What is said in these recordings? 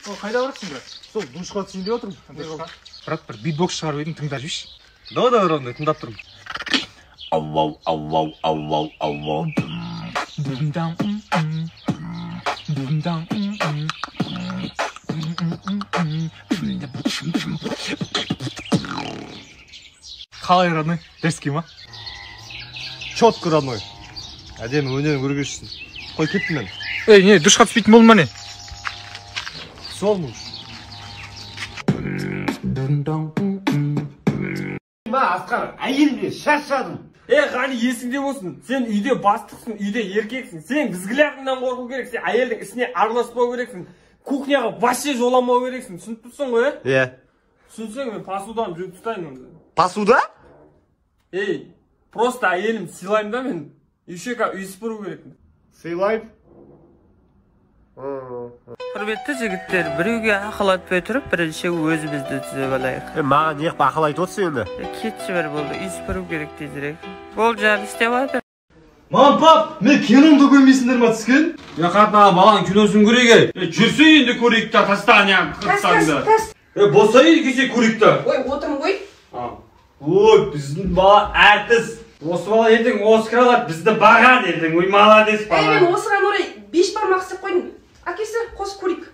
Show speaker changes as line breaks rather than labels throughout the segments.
Қайда барасың, брат?
Сол душқа түсейін деп отырмын.
Брат, бір битбокс шығарып едім, тыңдап жүрші.
Да, ондай тыңдап тұрмын.
Қалай родной? Дерзкий ма?
Четко родной. Әдемі өнерін көргешсің. Қой кеттім мен.
Не, душқа түспейтін болма не?
Солмуш.
Асқар, әйелме шаршадым.
Қане есіңде болсын. Сен үйде бастықсың, үйде еркексің. Сен бізгілеріңнен қорқу керек. Сен әйелдің ісіне араласпау керексің. Кухняға вообще жоламау керексің. Түсініп тұрсың ғой,
Иә.
Түсінсең, мен посудан жүріп тұтайын.
Посуда?
Просто әйелім сыйлаймын да мен. Еще үй сыпыру керекпін.
Сыйлайым.
Құрметті жігіттер, біреуге ақыл айтпай тұрып, бірінші өзімізді түзеп алайық.
Маған неғып ақыл айтып отырсың енді?
Кетші бір болды, үй сыпыру керек тезірек. Болды, жаңа істеп жатыр.
Мам, пап, мен киномды көрмейсіңдер ма түскен?
Қатына баланың киносын көрейік. Жүрсе енді көрейік та, тастан қырсаңды. Болса енді кесе көрейік та.
Ой, отырмын ғой.
Ой, біздің бала әртіс. Осы бала ертең Оскар алады, бізді бағады ертең. Ой, молодец бала.
Мен осыған орай 5 бармақ істеп қойдым. Әкесі, қосып көрейік.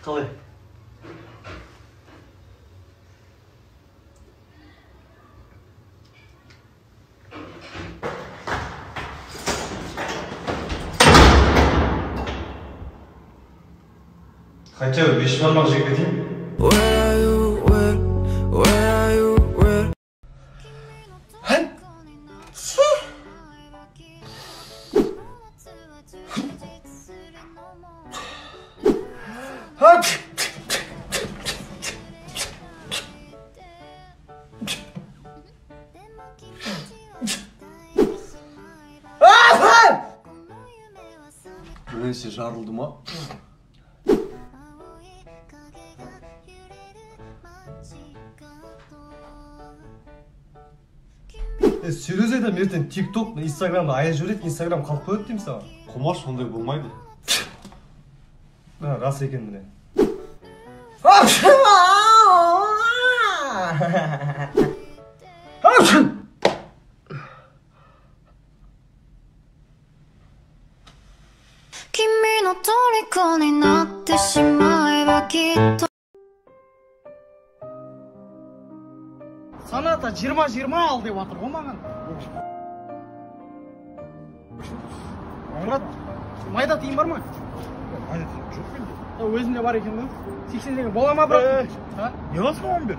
Қалай? Хотя бы 5 бармақ жеп кетейін. Біресе жарылды ма? Серьез айтам, ертең TikTok, Instagram'da аяз жүреді, Instagram қалып қойды деймін саған. Құмаш, ондай болмайды. Рас екен міне.
Саната 20-20 ал деп атыр ғой маған. Мұрат, майда тиын бар ма?
Майда тиын жоқ менде.
Өзінде бар екен ғой. 80 деген бола ма брат?
Не қасың оған бер?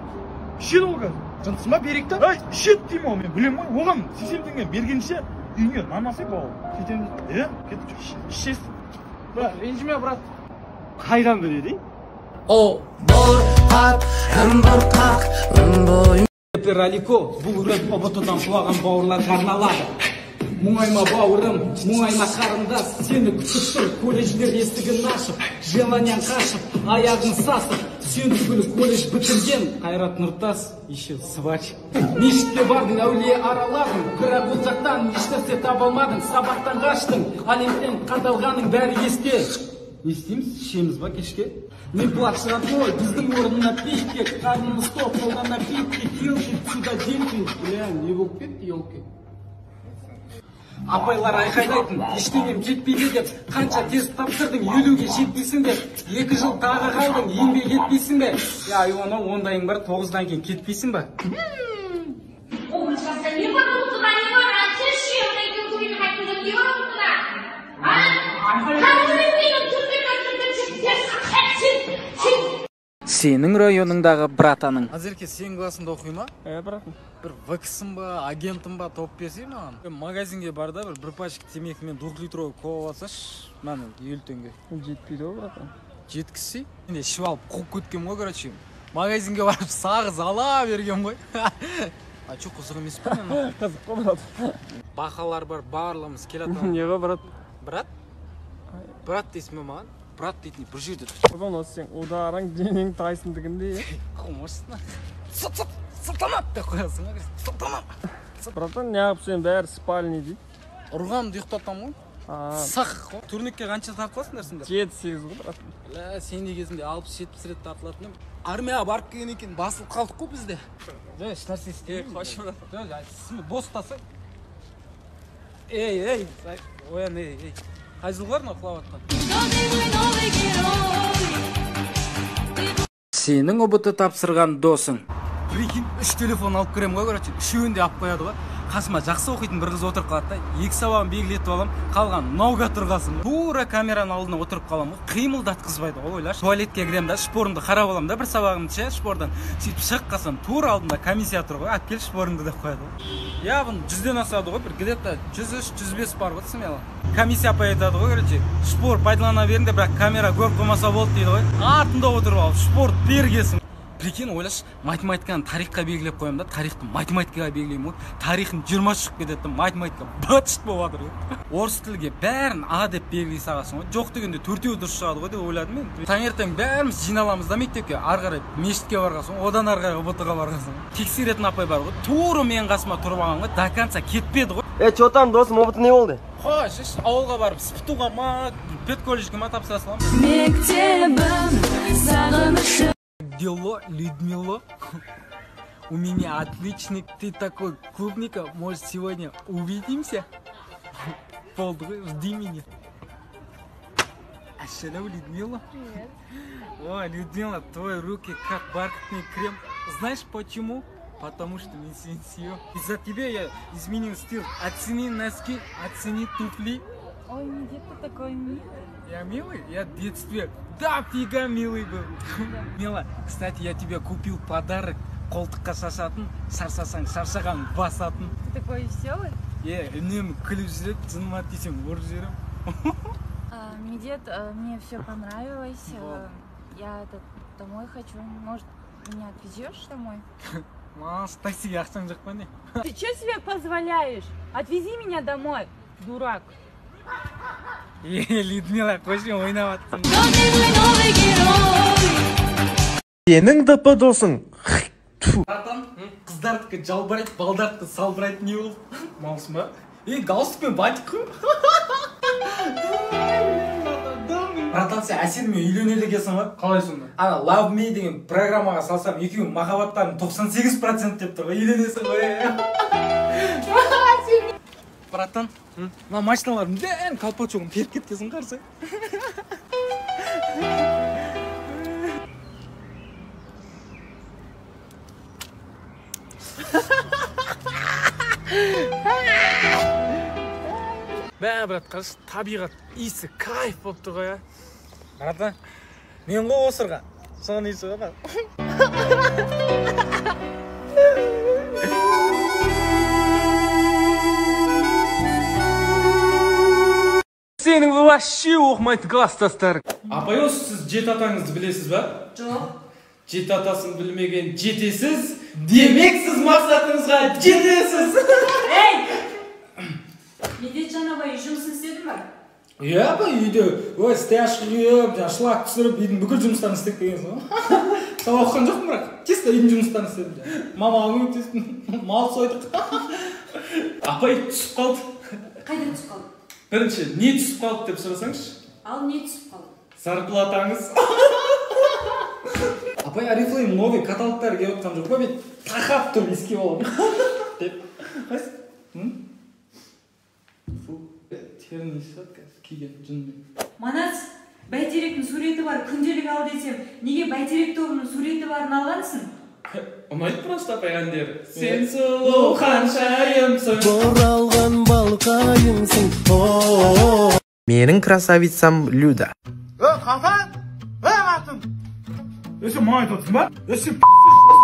Ішеді ол қазір.
Жынтысы ма берейік та?
Ішеді деймін ол, мен білем ғой. Оған 80 теңге бергенше үйіңе нан алсай бауы.
Кетеміз.
Кетіп жүр.
Ішесің. Брат, ренжіме брат.
Қайдан біледі?
О, бұрқақ, бұрқақ, бойым.
Ралико, бұл рэп ұбытыдан туған бауырларға арналады. Мұңайма бауырым, мұңайма қарындас, сені күтіп тұр, колледждер есігін ашып, желаниян қашып, аяғын сасып, сен түгіл колледж бітірген, Қайрат Нұртас, еще свач. Мешітке бардың, әулие араладың, бірақ ол жақтан ешнәрсе таба алмадың, сабақтан қаштың, әлемден қадалғаның бәрі есте. Не істейміз, ішеміз ба кешке? Мен платшы родной, біздің орнына пейке, қарнымыз тоқ, қолдана пейке, келші, сюда демпи. Бля, не болып кетті, елке. Апайлар айқайлайтын, ештеңем жетпейді деп, қанша тест тапсырдың, 50-ге жетпейсің деп, 2 жыл тағы қалдың, еңбек етпейсің бе? Айуана, ондайың бар, 9-дан кейін кетпейсің ба?
Сенің районыңдағы братаның.
Азерке, сен классында оқи ма?
Братан.
Бір ваксың ба, агентің ба, топ берсей маған? Магазинге бар да, бір пачка темекімен 2 литровый кола алсаш, мәні 50 теңге.
Жетпейді ғой, братан.
Жеткізсей? Мен де ішіп алып қуып кеткем ғой, короче. Магазинге барып сағыз ала бергем ғой. А чё, қызық емес пе мен?
Қызық қой, брат.
Бақалар бар, барлығымыз келеді.
Не ғой, брат?
Брат? Брат дейсің бе маған?
брат дейтін бір жерде
Одан осы сен ударың денең Тайсон дегенде.
қомырсына сылтамап деп қоясың ғой сылтамап.
Братан, неғып сен бәрі спальный дейді.
Ұрғанымды ұйықтатамын ғой. Сақ қой. Турникке қанша тартыласыңдар сендер?
7-8 ғой братан.
Сен де кезінде 60-70 рет тартылатын едім. Армияға барып келген екен басылып қалдық қой бізде. Еш нәрсе істемеймін. Қош братан. Бос ұстасай. Ей, оян, ей. Қай жылғылар мына құлап атқан? Сенің ұбыты тапсырған досың. Прикинь, 3 телефон алып керем ғой, короче, 3-ін де алып қояды ғой. Қасыма жақсы оқитын бір қыз отырып қалады да, 2 сабағын белгілетіп алам, қалған науға тұрғасын. Тура камераның алдына отырып қалам ғой, қимылдатқызбайды ғой, ойлашы. Туалетке кірем да, шпорымды қарап алам да, бір сабағымды ше, шпордан. Сөйтіп шығып қалсам, тура алдында комиссия тұр ғой, алып кел шпорыңды деп қояды ғой. Я бұны 100-ден асады ғой, бір где-то 103-105 бар ғой, смело. Комиссия апай айтады ғой, короче, шпор пайдалана беріңдер, бірақ камера көріп қоймаса болды дейді ғой. Артында отырып алып, шпор бергесін. Прикинь, ойлашы, математиканы тарихқа белгілеп қоям да, тарихты математикаға белгілеймін ғой. Тарихын 20 шығып кетеді, математика бытшыт болып жатыр ғой. Орыс тілге бәрін А деп белгілей сағасың ғой. Жоқ дегенде 4-еу дұрыс шығады ғой деп ойладым мен. Таңертең бәріміз жиналамыз да мектепке, ары қарай мешітке барғансың, одан ары қарай УБТ-ға барғансың. Тексеретін апай бар ғой. Тура менің қасыма тұрып алған ғой, до конца кетпеді ғой.
Че там, досым, УБТ не болды?
Хош, ауылға барып, спытуға ма, педколледжге ма тапсыра саламын.
Мектебім сағынышы.
Дело, Людмила, у меня отличник, ты такой клубника, может сегодня увидимся? Полдгы, жди меня. Ассалям, Людмила.
Привет.
Ой, Людмила, твои руки как бархатный крем. Знаешь почему? Потому что не сенсио. Из-за тебя я изменил стиль. Оцени носки, оцени туфли.
Ой, где ты такой милый?
Я милый? Я в детстве дофига милый был. Мила, кстати, я тебе купил подарок. Қолтыққа шашатын, шаршасаң шаршаған басатын.
Ты такой веселый?
Үнемі күліп жүреді, жыныма тисең ұрып жіберем.
Медет, мне все понравилось. Я домой хочу. Может, меня отвезешь домой?
Мас, таксиге ақшаң жоқ па не?
Ты что себе позволяешь? Отвези меня домой, дурак.
Людмила, қойшы ойнап аттың.
Сенің ДП досың.
Братан, қыздардікі жалбырайды, балдардікі салбырайды не болды? Маусым ба? Галстукпен батик қой. Братан, сен әсермен үйленеді екенсің ба?
Қалай сонда?
Ана Love Me деген программаға салсам, екеуің махаббаттарын 98% деп тұр ғой, үйленесің ғой. Братан, мына машиналардың бәрін колпачогын періп кеткесін қарсы.
Бә, брат, қаршы, табиғат иісі кайф болып тұр ғой,
Братан, мен ғой осырға. Соған иісі ғой,
Сенің вообще оқымайтын класстастар.
Апай, осы сіз жет атаңызды білесіз ба?
Жоқ.
Жет атасын білмеген жетесіз, демек сіз мақсатыңызға жетесіз.
Ей! Медет Жанабай жұмысын істедің ба?
Иә, ба, үйде, стяж қиып, шлак түсіріп, үйдің бүкіл жұмыстарын істеп келгенсің ғой. Сабақ оқыған жоқпын, бірақ чисто үйдің жұмыстарын істедім. Мамаға көмектестім, мал сойдық.
Апай түсіп қалды.
Қайда түсіп қалды?
Бірінші, не түсіп қалды деп сұрасаңызшы?
Ал не түсіп қалды?
Зарплатаңыз.
Апай, Арифлейм новый каталогтар келіп отқан жоқ па, мен тақап тұрып еске боламын. Деп. Қайсы? Фу, терін ешат киген жүнмен.
Манас, бәйтеректің суреті бар, күнделік ал десем, неге бәйтерек тобының суреті барын алғансың?
Ұнайды просто апай әндері. Сен сұлу қаншайымсың.
Оралған балқайымсың. Менің красавицам Люда.
Қасан! Қатын! Өсі маған айтып ба? Өсі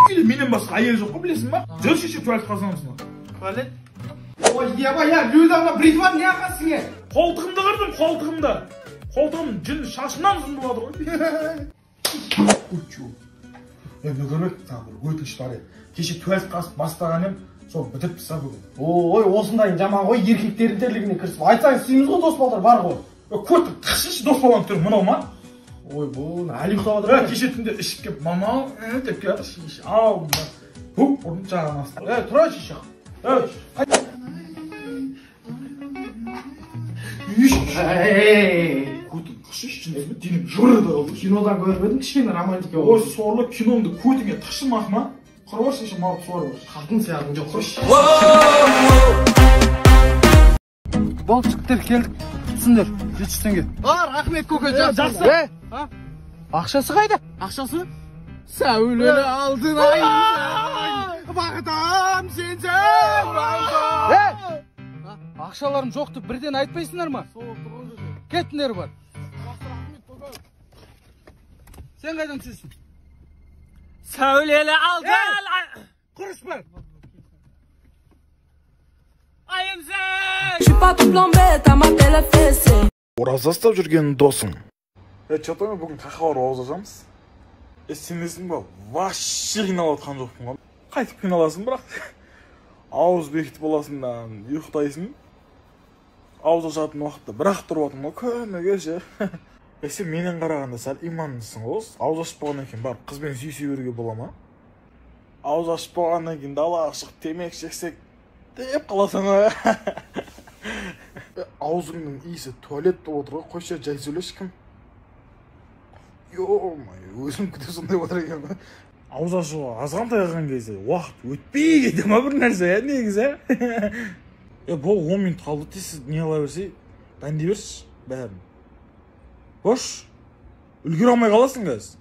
үйде менен басқа әйел жоқ қой, білесің ба? Жүрші ше туалет қазанымсың ба?
Қалет? Ой, я, Людамға бритван не ақасың е?
Қолтығымды қырдым, қолтығымды. Қолтығым жүн шашымнан ұзын болады ғой. Құтчу. Мен көрмек, бір өтініш бар еді. Кеше туалет қасып бастаған ем, сол бітіп піса бүгін.
Ой, осындай жаман ғой, еркектердің терлігіне кірісіп. Айтсаңыз сүйіміз ғой дос балдар бар ғой.
Көртіп, қышыншы дос баланың түрі, мынау ма? Ойбой, әлі ұйықтап жатыр. Кеше түнде ішіп кеп, мама, деп келатыр шеше. Ау, бүк ұрын жаған асты. Тұра шеше. Көтің қышы ішінде денем жұрыды қалды.
Кинодан көріп едім, кішкене романтика болды.
Ой, сорлы киноңды көтіңе тықшымақ ма? Қырбар шеше мағып суарып бар.
Қатын сияғын жоқ.
Бол жігіттер келдік. Түсіңдер, 700 теңге.
Рахмет көке, жақсы.
Ақшасы қайда?
Ақшасы? Сәулелі алдын ай. Бағытам сенсің.
Ақшаларым жоқты бірден айтпайсыңдар ма? Кетіңдер бар. Сен қайдан түсесің?
Сәулелі алдын.
Құрыш бар.
Ораза ұстап жүрген досың. Че-то мен бүгін қақауыр ораза жамыз. Сенесің ба? Ваще қиналып отқан жоқпын ғой. Қайтып қиналасың бірақ. Ауыз бекітіп боласың да ұйықтайсың. Ауыз ашатын уақытта бірақ тұрып отырмын ғой. Көмеге ше. Сен менен қарағанда сәл имандысың ғой. Ауыз ашып болғаннан кейін барып қызбен сүйісе беруге бола ма? Ауыз ашып болғаннан кейін далаға шығып темекі шексек деп қаласың ғой. Аузыңның иісі туалет болып отыр ғой. Қойшы жай сөйлеші кім? Йо-май, өзім күте сондай отыр екен ғой. Ауыз ашуға азғантай қалған кезде уақыт өтпей кете ма бір нәрсе негізі. Бұл 10 минут қалды дейсіз, не ала берсе, дайындей берші бәрін. Бош, үлгере алмай қаласың қазір.